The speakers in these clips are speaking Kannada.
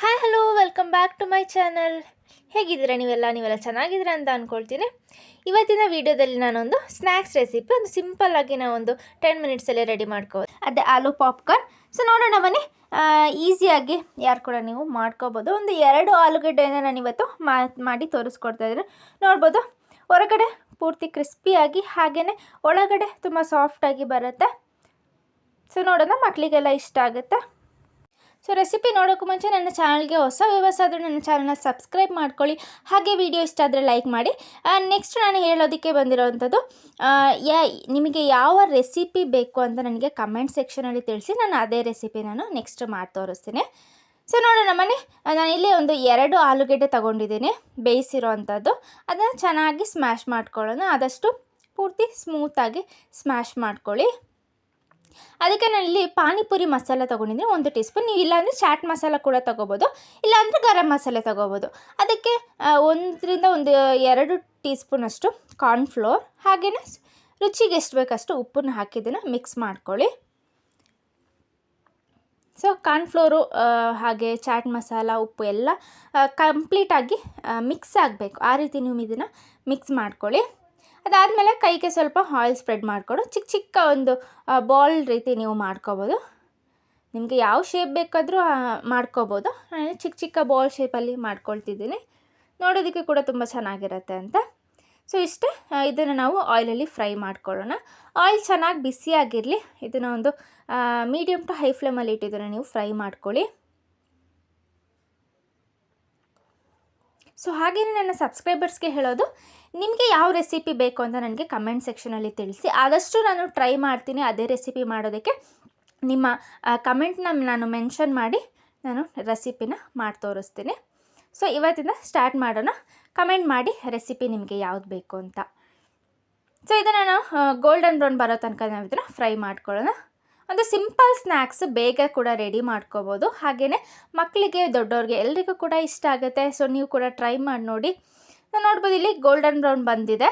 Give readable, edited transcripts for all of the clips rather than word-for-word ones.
Hi hello welcome back to my channel. ಹೇಗಿದ್ದೀರಾ ನೀವೆಲ್ಲ ಚೆನ್ನಾಗಿದ್ದೀರಾ ಅಂತ ಅಂದ್ಕೊಳ್ತೀನಿ. ಇವತ್ತಿನ ವೀಡಿಯೋದಲ್ಲಿ ನಾನೊಂದು ಸ್ನ್ಯಾಕ್ಸ್ ರೆಸಿಪಿ ಒಂದು ಸಿಂಪಲ್ಲಾಗಿ ಒಂದು 10 ಮಿನಿಟ್ಸಲ್ಲೇ ರೆಡಿ ಮಾಡ್ಕೋಬೋದು. ಅದೇ ಆಲೂ ಪಾಪ್ಕಾರ್ನ್. ಸೊ ನೋಡೋಣ ಬನ್ನಿ, ಈಸಿಯಾಗಿ ಯಾರು ಕೂಡ ನೀವು ಮಾಡ್ಕೋಬೋದು. ಒಂದು 2 ಆಲೂಗಡ್ಡೆಯನ್ನು ನಾನಿವತ್ತು ಮಾಡಿ ತೋರಿಸ್ಕೊಡ್ತಾ ಇದ್ದೀನಿ. ನೋಡ್ಬೋದು, ಹೊರಗಡೆ ಪೂರ್ತಿ ಕ್ರಿಸ್ಪಿಯಾಗಿ ಹಾಗೆಯೇ ಒಳಗಡೆ ತುಂಬ ಸಾಫ್ಟಾಗಿ ಬರುತ್ತೆ. ಸೊ ನೋಡೋಣ, ಮಕ್ಕಳಿಗೆಲ್ಲ ಇಷ್ಟ ಆಗುತ್ತೆ. ಸೊ ರೆಸಿಪಿ ನೋಡೋಕ್ಕೂ ಮುಂಚೆ ನನ್ನ ಚಾನಲ್ಗೆ ಹೊಸ ಆದರೂ ನನ್ನ ಚಾನಲ್ನ ಸಬ್ಸ್ಕ್ರೈಬ್ ಮಾಡ್ಕೊಳ್ಳಿ. ಹಾಗೆ ವಿಡಿಯೋ ಇಷ್ಟ ಆದರೆ ಲೈಕ್ ಮಾಡಿ. ನೆಕ್ಸ್ಟ್ ನಾನು ಹೇಳೋದಕ್ಕೆ ಬಂದಿರೋವಂಥದ್ದು, ನಿಮಗೆ ಯಾವ ರೆಸಿಪಿ ಬೇಕು ಅಂತ ನನಗೆ ಕಮೆಂಟ್ ಸೆಕ್ಷನಲ್ಲಿ ತಿಳಿಸಿ. ನಾನು ಅದೇ ರೆಸಿಪಿ ನೆಕ್ಸ್ಟ್ ಮಾಡಿ ತೋರಿಸ್ತೀನಿ. ಸೊ ನೋಡೋಣ ಬನ್ನಿ, ನಾನಿಲ್ಲಿ ಒಂದು 2 ಆಲೂಗಡ್ಡೆ ತೊಗೊಂಡಿದ್ದೀನಿ ಬೇಯಿಸಿರೋ ಅಂಥದ್ದು. ಅದನ್ನು ಚೆನ್ನಾಗಿ ಸ್ಮ್ಯಾಶ್ ಮಾಡ್ಕೊಳ್ಳೋಣ. ಆದಷ್ಟು ಪೂರ್ತಿ ಸ್ಮೂತಾಗಿ ಸ್ಮ್ಯಾಶ್ ಮಾಡ್ಕೊಳ್ಳಿ. ಅದಕ್ಕೆ ನಾನಿಲ್ಲಿ ಪಾನಿಪುರಿ ಮಸಾಲ ತೊಗೊಂಡಿದ್ದೀನಿ 1 ಟೀ ಸ್ಪೂನ್. ನೀವು ಇಲ್ಲಾಂದರೆ ಚಾಟ್ ಮಸಾಲ ಕೂಡ ತೊಗೋಬೋದು, ಇಲ್ಲಾಂದರೆ ಗರಂ ಮಸಾಲೆ ತೊಗೋಬೋದು. ಅದಕ್ಕೆ 1-2 ಟೀ ಸ್ಪೂನಷ್ಟು ಕಾರ್ನ್ಫ್ಲೋರ್, ಹಾಗೆಯೇ ರುಚಿಗೆ ಎಷ್ಟು ಬೇಕಷ್ಟು ಉಪ್ಪನ್ನು ಹಾಕಿದ್ದನ್ನು ಮಿಕ್ಸ್ ಮಾಡ್ಕೊಳ್ಳಿ. ಸೊ ಕಾರ್ನ್ಫ್ಲೋರು ಹಾಗೆ ಚಾಟ್ ಮಸಾಲ ಉಪ್ಪು ಎಲ್ಲ ಕಂಪ್ಲೀಟಾಗಿ ಮಿಕ್ಸ್ ಆಗಬೇಕು. ಆ ರೀತಿ ನೀವು ಇದನ್ನು ಮಿಕ್ಸ್ ಮಾಡ್ಕೊಳ್ಳಿ. ಅದಾದಮೇಲೆ ಕೈಗೆ ಸ್ವಲ್ಪ ಆಯಿಲ್ ಸ್ಪ್ರೆಡ್ ಮಾಡಿಕೊಂಡು ಚಿಕ್ಕ ಒಂದು ಬಾಲ್ ರೀತಿ ನೀವು ಮಾಡ್ಕೋಬೋದು. ನಿಮಗೆ ಯಾವ ಶೇಪ್ ಬೇಕಾದರೂ ಮಾಡ್ಕೋಬೋದು. ನಾನು ಚಿಕ್ಕ ಬಾಲ್ ಶೇಪಲ್ಲಿ ಮಾಡ್ಕೊಳ್ತಿದ್ದೀನಿ, ನೋಡೋದಕ್ಕೆ ಕೂಡ ತುಂಬ ಚೆನ್ನಾಗಿರುತ್ತೆ ಅಂತ. ಸೊ ಇಷ್ಟೇ, ಇದನ್ನು ನಾವು ಆಯಿಲಲ್ಲಿ ಫ್ರೈ ಮಾಡ್ಕೊಳ್ಳೋಣ. ಆಯಿಲ್ ಚೆನ್ನಾಗಿ ಬಿಸಿಯಾಗಿರಲಿ. ಇದನ್ನು ಒಂದು ಮೀಡಿಯಮ್ ಟು ಹೈ ಫ್ಲೇಮಲ್ಲಿ ಇಟ್ಟಿದ್ದನ್ನು ನೀವು ಫ್ರೈ ಮಾಡ್ಕೊಳ್ಳಿ. ಸೊ ಹಾಗೆಯೇ ನನ್ನ ಸಬ್ಸ್ಕ್ರೈಬರ್ಸ್ಗೆ ಹೇಳೋದು, ನಿಮಗೆ ಯಾವ ರೆಸಿಪಿ ಬೇಕು ಅಂತ ನನಗೆ ಕಮೆಂಟ್ ಸೆಕ್ಷನಲ್ಲಿ ತಿಳಿಸಿ. ಆದಷ್ಟು ನಾನು ಟ್ರೈ ಮಾಡ್ತೀನಿ ಅದೇ ರೆಸಿಪಿ ಮಾಡೋದಕ್ಕೆ. ನಿಮ್ಮ ಕಮೆಂಟ್ನ ನಾನು ಮೆನ್ಷನ್ ಮಾಡಿ ನಾನು ರೆಸಿಪಿನ ಮಾಡಿ ತೋರಿಸ್ತೀನಿ. ಸೊ ಇವತ್ತಿಂದ ಸ್ಟಾರ್ಟ್ ಮಾಡೋಣ. ಕಮೆಂಟ್ ಮಾಡಿ ರೆಸಿಪಿ ನಿಮಗೆ ಯಾವ್ದು ಬೇಕು ಅಂತ. ಸೊ ಇದನ್ನು ನಾವು ಗೋಲ್ಡನ್ ಬ್ರೌನ್ ಬರೋ ತನಕ ನಾವು ಇದನ್ನು ಫ್ರೈ ಮಾಡ್ಕೊಳ್ಳೋಣ. ಒಂದು ಸಿಂಪಲ್ ಸ್ನ್ಯಾಕ್ಸ್, ಬೇಗ ಕೂಡ ರೆಡಿ ಮಾಡ್ಕೋಬೋದು. ಹಾಗೆಯೇ ಮಕ್ಕಳಿಗೆ ದೊಡ್ಡವ್ರಿಗೆ ಎಲ್ರಿಗೂ ಕೂಡ ಇಷ್ಟ ಆಗುತ್ತೆ. ಸೊ ನೀವು ಕೂಡ ಟ್ರೈ ಮಾಡಿ ನೋಡಿ. ನಾನು ನೋಡ್ಬೋದು, ಇಲ್ಲಿ ಗೋಲ್ಡನ್ ಬ್ರೌನ್ ಬಂದಿದೆ.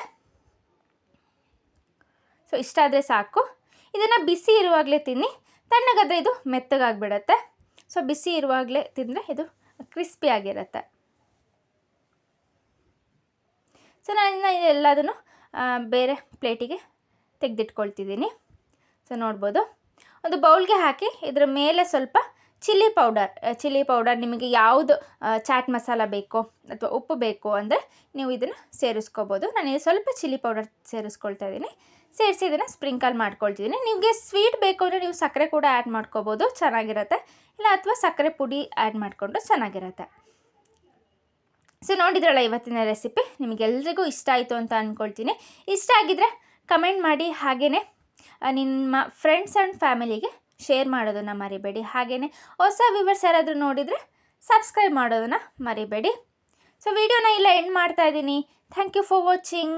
ಸೊ ಇಷ್ಟ ಆದರೆ ಸಾಕು. ಇದನ್ನು ಬಿಸಿ ಇರುವಾಗಲೇ ತಿನ್ನಿ, ತಣ್ಣಗಾದರೆ ಇದು ಮೆತ್ತಗಾಗಿಬಿಡತ್ತೆ. ಸೊ ಬಿಸಿ ಇರುವಾಗಲೇ ತಿಂದರೆ ಇದು ಕ್ರಿಸ್ಪಿಯಾಗಿರುತ್ತೆ. ಸೊ ನಾನು ಎಲ್ಲದನ್ನು ಬೇರೆ ಪ್ಲೇಟಿಗೆ ತೆಗೆದಿಟ್ಕೊಳ್ತಿದ್ದೀನಿ. ಸೊ ನೋಡ್ಬೋದು, ಒಂದು ಬೌಲ್ಗೆ ಹಾಕಿ ಇದರ ಮೇಲೆ ಸ್ವಲ್ಪ ಚಿಲ್ಲಿ ಪೌಡರ್ ನಿಮಗೆ ಯಾವುದು ಚಾಟ್ ಮಸಾಲ ಬೇಕೋ ಅಥವಾ ಉಪ್ಪು ಬೇಕು ಅಂದರೆ ನೀವು ಇದನ್ನು ಸೇರಿಸ್ಕೋಬೋದು. ನಾನು ಸ್ವಲ್ಪ ಚಿಲ್ಲಿ ಪೌಡರ್ ಸೇರಿಸ್ಕೊಳ್ತಾ ಇದ್ದೀನಿ. ಸೇರಿಸಿ ಇದನ್ನು ಸ್ಪ್ರಿಂಕಲ್ ಮಾಡ್ಕೊಳ್ತಿದ್ದೀನಿ. ನಿಮಗೆ ಸ್ವೀಟ್ ಬೇಕು ಅಂದರೆ ನೀವು ಸಕ್ಕರೆ ಕೂಡ ಆ್ಯಡ್ ಮಾಡ್ಕೋಬೋದು, ಚೆನ್ನಾಗಿರುತ್ತೆ. ಇಲ್ಲ ಅಥವಾ ಸಕ್ಕರೆ ಪುಡಿ ಆ್ಯಡ್ ಮಾಡಿಕೊಂಡು ಚೆನ್ನಾಗಿರುತ್ತೆ. ಸೊ ನೋಡಿದ್ರಲ್ಲ ಇವತ್ತಿನ ರೆಸಿಪಿ, ನಿಮಗೆಲ್ರಿಗೂ ಇಷ್ಟ ಆಯಿತು ಅಂತ ಅಂದ್ಕೊಳ್ತೀನಿ. ಇಷ್ಟ ಆಗಿದ್ದರೆ ಕಮೆಂಟ್ ಮಾಡಿ, ಹಾಗೆಯೇ ನಿಮ್ಮ ಫ್ರೆಂಡ್ಸ್ ಆ್ಯಂಡ್ ಫ್ಯಾಮಿಲಿಗೆ ಶೇರ್ ಮಾಡೋದನ್ನು ಮರಿಬೇಡಿ. ಹಾಗೆಯೇ ಹೊಸ ವ್ಯೂವರ್ಸ್ ಯಾರಾದರೂ ನೋಡಿದರೆ ಸಬ್ಸ್ಕ್ರೈಬ್ ಮಾಡೋದನ್ನು ಮರಿಬೇಡಿ. ಸೊ ವಿಡಿಯೋನ ಇಲ್ಲ ಎಂಡ್ ಮಾಡ್ತಾ ಇದ್ದೀನಿ. Thank you for watching.